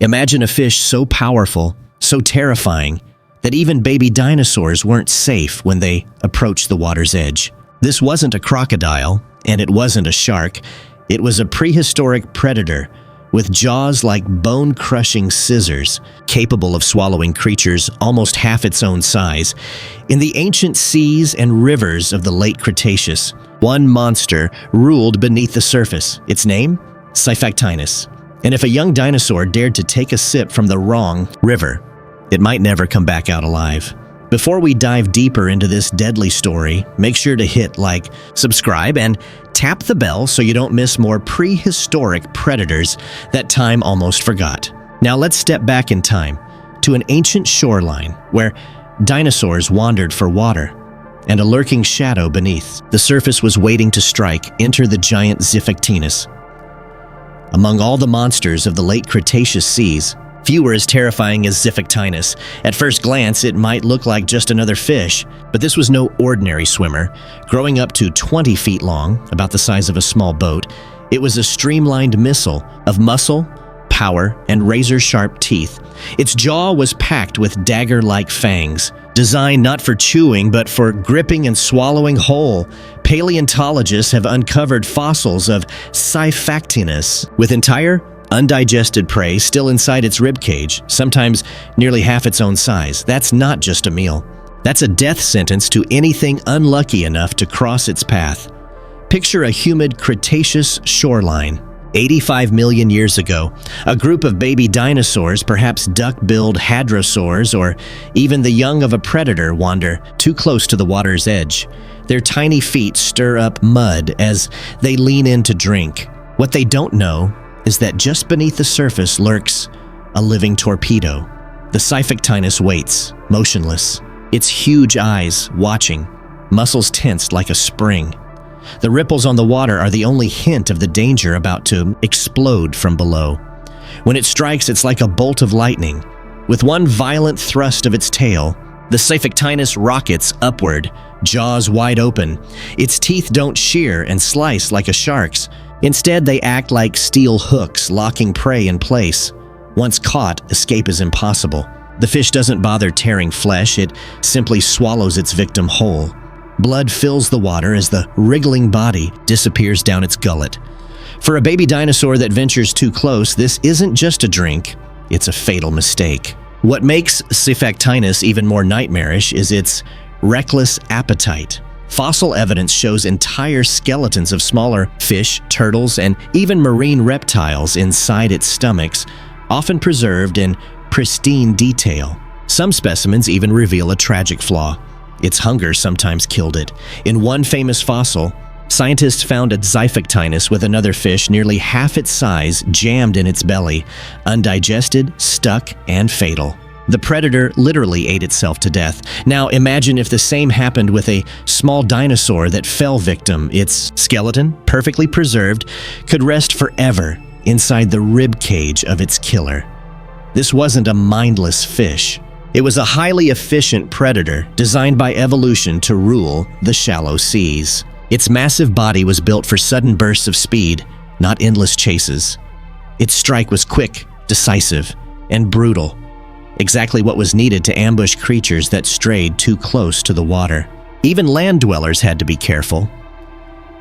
Imagine a fish so powerful, so terrifying, that even baby dinosaurs weren't safe when they approached the water's edge. This wasn't a crocodile, and it wasn't a shark. It was a prehistoric predator with jaws like bone-crushing scissors, capable of swallowing creatures almost half its own size. In the ancient seas and rivers of the late Cretaceous, one monster ruled beneath the surface. Its name? Siphaectinus. And if a young dinosaur dared to take a sip from the wrong river, it might never come back out alive. Before we dive deeper into this deadly story, make sure to hit like, subscribe, and tap the bell so you don't miss more prehistoric predators that time almost forgot. Now let's step back in time to an ancient shoreline where dinosaurs wandered for water, and a lurking shadow beneath the surface was waiting to strike. Enter the giant Siphaectinus. Among all the monsters of the late Cretaceous seas, few were as terrifying as Siphaectinus. At first glance, it might look like just another fish, but this was no ordinary swimmer. Growing up to 20 feet long, about the size of a small boat, it was a streamlined missile of muscle, power, and razor-sharp teeth. Its jaw was packed with dagger-like fangs, designed not for chewing but for gripping and swallowing whole. Paleontologists have uncovered fossils of Siphaectinus with entire undigested prey still inside its ribcage, sometimes nearly half its own size. That's not just a meal. That's a death sentence to anything unlucky enough to cross its path. Picture a humid Cretaceous shoreline. 85 million years ago, a group of baby dinosaurs, perhaps duck-billed hadrosaurs or even the young of a predator, wander too close to the water's edge. Their tiny feet stir up mud as they lean in to drink. What they don't know is that just beneath the surface lurks a living torpedo. The Siphaectinus waits, motionless, its huge eyes watching, muscles tensed like a spring. The ripples on the water are the only hint of the danger about to explode from below. When it strikes, it's like a bolt of lightning. With one violent thrust of its tail, the Siphaectinus rockets upward, jaws wide open. Its teeth don't shear and slice like a shark's. Instead, they act like steel hooks, locking prey in place. Once caught, escape is impossible. The fish doesn't bother tearing flesh, it simply swallows its victim whole. Blood fills the water as the wriggling body disappears down its gullet. For a baby dinosaur that ventures too close, this isn't just a drink, it's a fatal mistake. What makes Siphaectinus even more nightmarish is its reckless appetite. Fossil evidence shows entire skeletons of smaller fish, turtles, and even marine reptiles inside its stomachs, often preserved in pristine detail. Some specimens even reveal a tragic flaw. Its hunger sometimes killed it. In one famous fossil, scientists found a Siphaectinus with another fish nearly half its size jammed in its belly, undigested, stuck, and fatal. The predator literally ate itself to death. Now imagine if the same happened with a small dinosaur that fell victim. Its skeleton, perfectly preserved, could rest forever inside the rib cage of its killer. This wasn't a mindless fish. It was a highly efficient predator designed by evolution to rule the shallow seas. Its massive body was built for sudden bursts of speed, not endless chases. Its strike was quick, decisive, and brutal. Exactly what was needed to ambush creatures that strayed too close to the water. Even land dwellers had to be careful.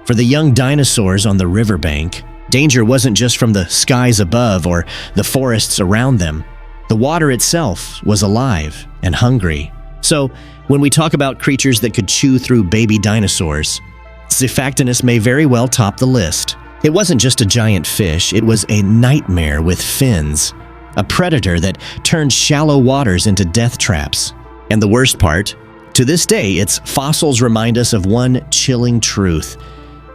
For the young dinosaurs on the riverbank, danger wasn't just from the skies above or the forests around them. The water itself was alive and hungry. So, when we talk about creatures that could chew through baby dinosaurs, Siphaectinus may very well top the list. It wasn't just a giant fish, it was a nightmare with fins. A predator that turned shallow waters into death traps. And the worst part, to this day, its fossils remind us of one chilling truth.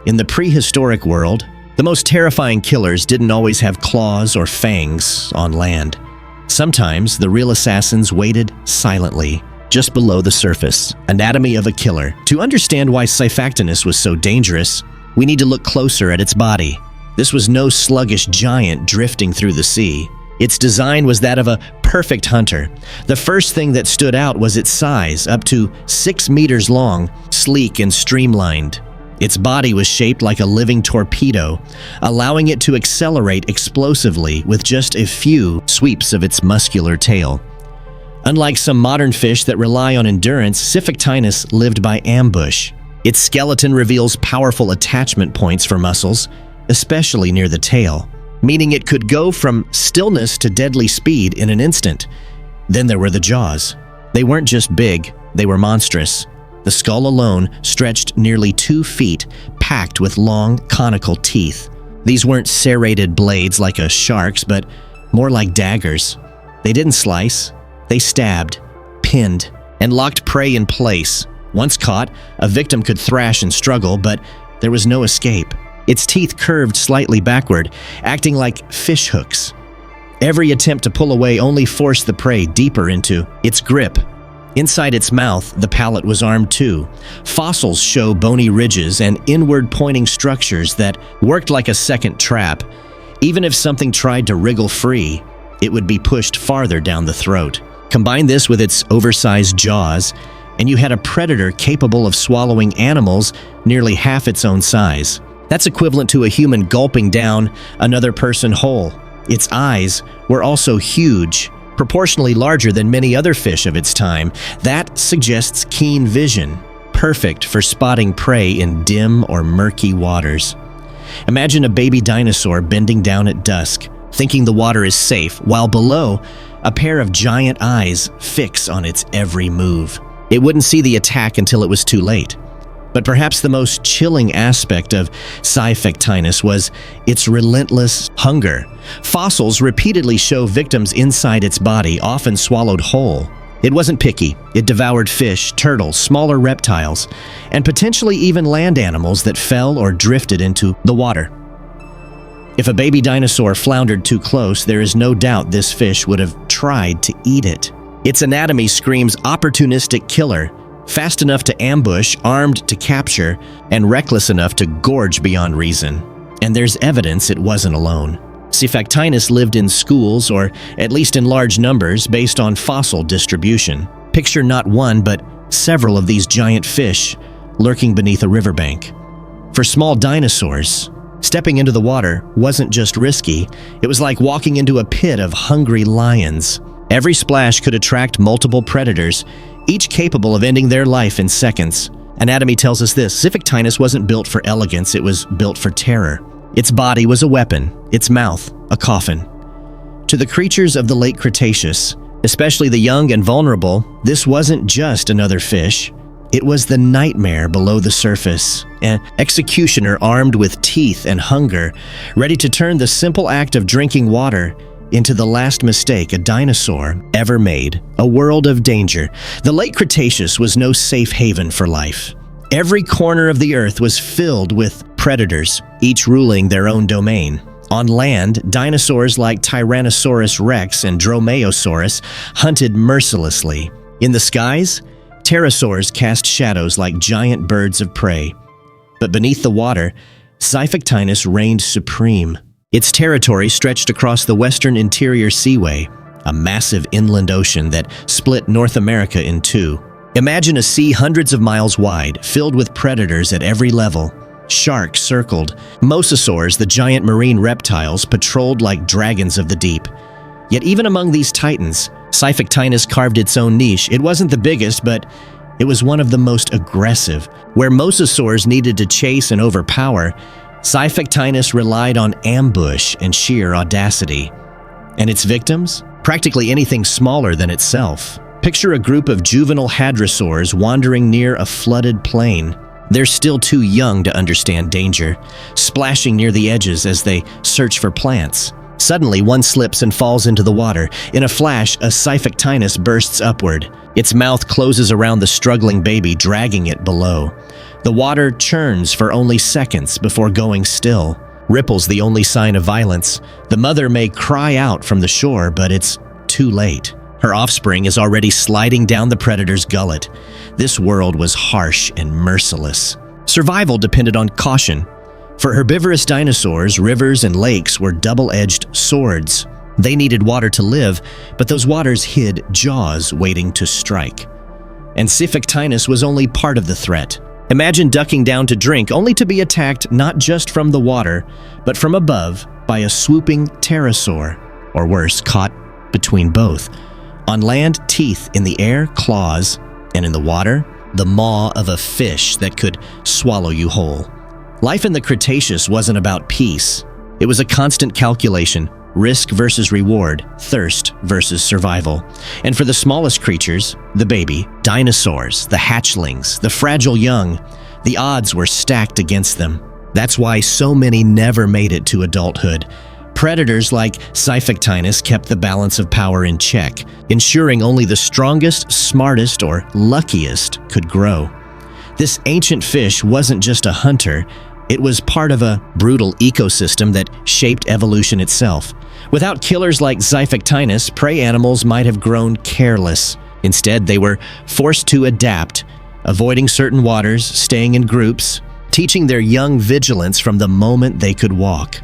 In the prehistoric world, the most terrifying killers didn't always have claws or fangs on land. Sometimes the real assassins waited silently, just below the surface. Anatomy of a killer. To understand why Siphaectinus was so dangerous, we need to look closer at its body. This was no sluggish giant drifting through the sea. Its design was that of a perfect hunter. The first thing that stood out was its size, up to 6 meters long, sleek and streamlined. Its body was shaped like a living torpedo, allowing it to accelerate explosively with just a few sweeps of its muscular tail. Unlike some modern fish that rely on endurance, Siphactinus lived by ambush. Its skeleton reveals powerful attachment points for muscles, especially near the tail, meaning it could go from stillness to deadly speed in an instant. Then there were the jaws. They weren't just big, they were monstrous. The skull alone stretched nearly 2 feet, packed with long, conical teeth. These weren't serrated blades like a shark's, but more like daggers. They didn't slice, they stabbed, pinned, and locked prey in place. Once caught, a victim could thrash and struggle, but there was no escape. Its teeth curved slightly backward, acting like fish hooks. Every attempt to pull away only forced the prey deeper into its grip. Inside its mouth, the palate was armed too. Fossils show bony ridges and inward-pointing structures that worked like a second trap. Even if something tried to wriggle free, it would be pushed farther down the throat. Combine this with its oversized jaws, and you had a predator capable of swallowing animals nearly half its own size. That's equivalent to a human gulping down another person whole. Its eyes were also huge, proportionally larger than many other fish of its time. That suggests keen vision, perfect for spotting prey in dim or murky waters. Imagine a baby dinosaur bending down at dusk, thinking the water is safe, while below, a pair of giant eyes fix on its every move. It wouldn't see the attack until it was too late. But perhaps the most chilling aspect of Siphactinus was its relentless hunger. Fossils repeatedly show victims inside its body, often swallowed whole. It wasn't picky. It devoured fish, turtles, smaller reptiles, and potentially even land animals that fell or drifted into the water. If a baby dinosaur floundered too close, there is no doubt this fish would have tried to eat it. Its anatomy screams opportunistic killer, fast enough to ambush, armed to capture, and reckless enough to gorge beyond reason. And there's evidence it wasn't alone. Siphactinus lived in schools, or at least in large numbers, based on fossil distribution. Picture not one, but several of these giant fish lurking beneath a riverbank. For small dinosaurs, stepping into the water wasn't just risky, it was like walking into a pit of hungry lions. Every splash could attract multiple predators, each capable of ending their life in seconds. Anatomy tells us this: Siphactinus wasn't built for elegance, it was built for terror. Its body was a weapon, its mouth a coffin. To the creatures of the late Cretaceous, especially the young and vulnerable, this wasn't just another fish. It was the nightmare below the surface, an executioner armed with teeth and hunger, ready to turn the simple act of drinking water into the last mistake a dinosaur ever made. A world of danger. The late Cretaceous was no safe haven for life. Every corner of the earth was filled with predators, each ruling their own domain. On land, dinosaurs like Tyrannosaurus rex and Dromaeosaurus hunted mercilessly. In the skies, pterosaurs cast shadows like giant birds of prey. But beneath the water, Siphactinus reigned supreme. Its territory stretched across the western interior seaway, a massive inland ocean that split North America in two. Imagine a sea hundreds of miles wide, filled with predators at every level. Sharks circled. Mosasaurs, the giant marine reptiles, patrolled like dragons of the deep. Yet even among these titans, Siphactinus carved its own niche. It wasn't the biggest, but it was one of the most aggressive. Where mosasaurs needed to chase and overpower, Siphactinus relied on ambush and sheer audacity. And its victims? Practically anything smaller than itself. Picture a group of juvenile hadrosaurs wandering near a flooded plain. They're still too young to understand danger, splashing near the edges as they search for plants. Suddenly, one slips and falls into the water. In a flash, a Siphactinus bursts upward. Its mouth closes around the struggling baby, dragging it below. The water churns for only seconds before going still. Ripples the only sign of violence. The mother may cry out from the shore, but it's too late. Her offspring is already sliding down the predator's gullet. This world was harsh and merciless. Survival depended on caution. For herbivorous dinosaurs, rivers and lakes were double-edged swords. They needed water to live, but those waters hid jaws waiting to strike. And Siphactinus was only part of the threat. Imagine ducking down to drink only to be attacked not just from the water, but from above by a swooping pterosaur, or worse, caught between both. On land, teeth; in the air, claws; and in the water, the maw of a fish that could swallow you whole. Life in the Cretaceous wasn't about peace. It was a constant calculation: risk versus reward, thirst versus survival. And for the smallest creatures, the baby, dinosaurs, the hatchlings, the fragile young, the odds were stacked against them. That's why so many never made it to adulthood. Predators like Xiphectinus kept the balance of power in check, ensuring only the strongest, smartest, or luckiest could grow. This ancient fish wasn't just a hunter, it was part of a brutal ecosystem that shaped evolution itself. Without killers like Xiphectinus, prey animals might have grown careless. Instead, they were forced to adapt, avoiding certain waters, staying in groups, teaching their young vigilance from the moment they could walk.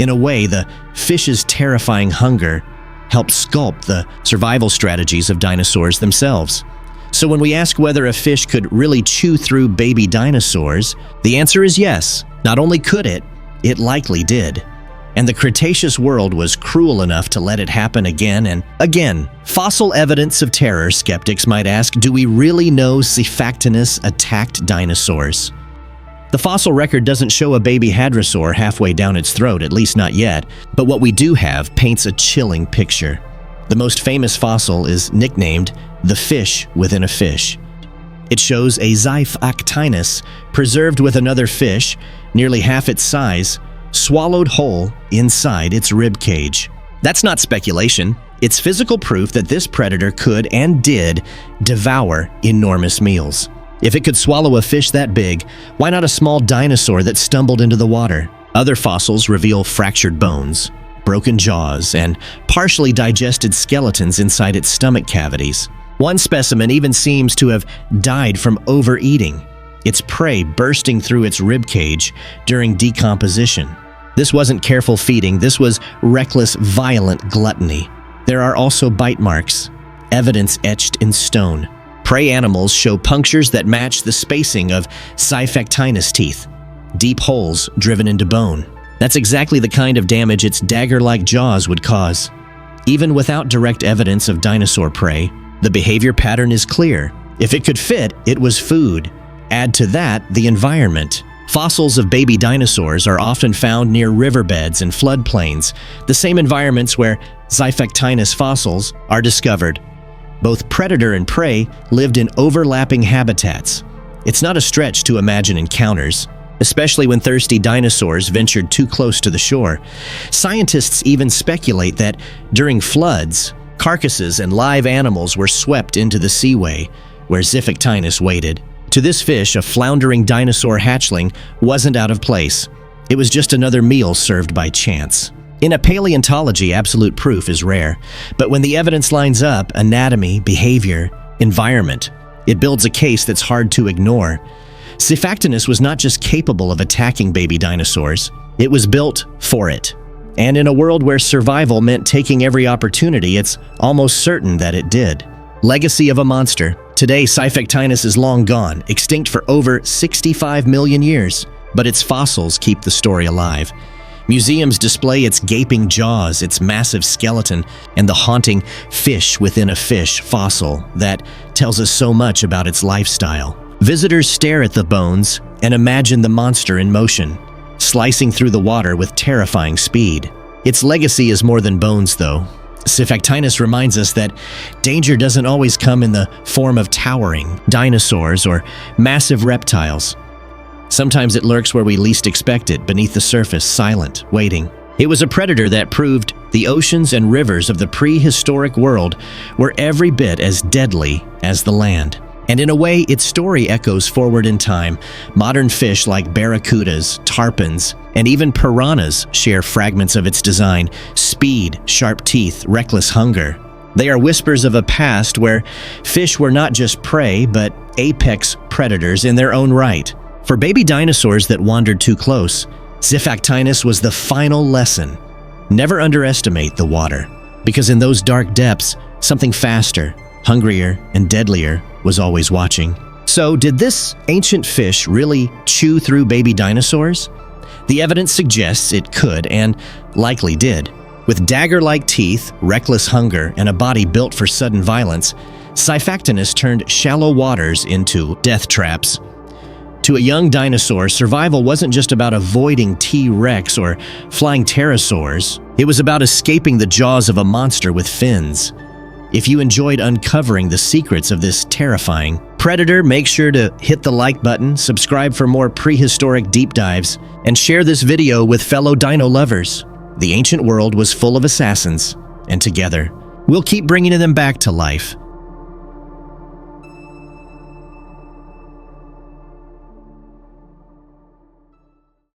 In a way, the fish's terrifying hunger helped sculpt the survival strategies of dinosaurs themselves. So when we ask whether a fish could really chew through baby dinosaurs, the answer is yes. Not only could it, it likely did. And the Cretaceous world was cruel enough to let it happen again and again. Fossil evidence of terror, skeptics might ask, do we really know Xiphectinus attacked dinosaurs? The fossil record doesn't show a baby hadrosaur halfway down its throat, at least not yet, but what we do have paints a chilling picture. The most famous fossil is nicknamed the fish within a fish. It shows a Xiphectinus preserved with another fish, nearly half its size, swallowed whole inside its rib cage. That's not speculation. It's physical proof that this predator could and did devour enormous meals. If it could swallow a fish that big, why not a small dinosaur that stumbled into the water? Other fossils reveal fractured bones, broken jaws, and partially digested skeletons inside its stomach cavities. One specimen even seems to have died from overeating, its prey bursting through its rib cage during decomposition. This wasn't careful feeding, this was reckless, violent gluttony. There are also bite marks, evidence etched in stone. Prey animals show punctures that match the spacing of Xiphectinus teeth, deep holes driven into bone. That's exactly the kind of damage its dagger-like jaws would cause. Even without direct evidence of dinosaur prey, the behavior pattern is clear. If it could fit, it was food. Add to that the environment. Fossils of baby dinosaurs are often found near riverbeds and floodplains, the same environments where Xiphectinus fossils are discovered. Both predator and prey lived in overlapping habitats. It's not a stretch to imagine encounters, especially when thirsty dinosaurs ventured too close to the shore. Scientists even speculate that during floods, carcasses and live animals were swept into the seaway, where Xiphectinus waited. To this fish, a floundering dinosaur hatchling wasn't out of place. It was just another meal served by chance. In a paleontology, absolute proof is rare, but when the evidence lines up, anatomy, behavior, environment, it builds a case that's hard to ignore. Xiphectinus was not just capable of attacking baby dinosaurs, it was built for it. And in a world where survival meant taking every opportunity, it's almost certain that it did. Legacy of a monster. Today, Xiphectinus is long gone, extinct for over 65 million years, but its fossils keep the story alive. Museums display its gaping jaws, its massive skeleton, and the haunting fish within a fish fossil that tells us so much about its lifestyle. Visitors stare at the bones and imagine the monster in motion, slicing through the water with terrifying speed. Its legacy is more than bones, though. Xiphectinus reminds us that danger doesn't always come in the form of towering dinosaurs or massive reptiles. Sometimes it lurks where we least expect it, beneath the surface, silent, waiting. It was a predator that proved the oceans and rivers of the prehistoric world were every bit as deadly as the land. And in a way, its story echoes forward in time. Modern fish like barracudas, tarpons, and even piranhas share fragments of its design: speed, sharp teeth, reckless hunger. They are whispers of a past where fish were not just prey, but apex predators in their own right. For baby dinosaurs that wandered too close, Xiphectinus was the final lesson. Never underestimate the water, because in those dark depths, something faster, hungrier, and deadlier was always watching. So So, did this ancient fish really chew through baby dinosaurs? The evidence suggests it could and likely did. With dagger-like teeth, reckless hunger, and a body built for sudden violence, Scyphactinus turned shallow waters into death traps. To a young dinosaur, survival wasn't just about avoiding T-Rex or flying pterosaurs. It was about escaping the jaws of a monster with fins. If you enjoyed uncovering the secrets of this terrifying predator, make sure to hit the like button, subscribe for more prehistoric deep dives, and share this video with fellow dino lovers. The ancient world was full of assassins, and together, we'll keep bringing them back to life.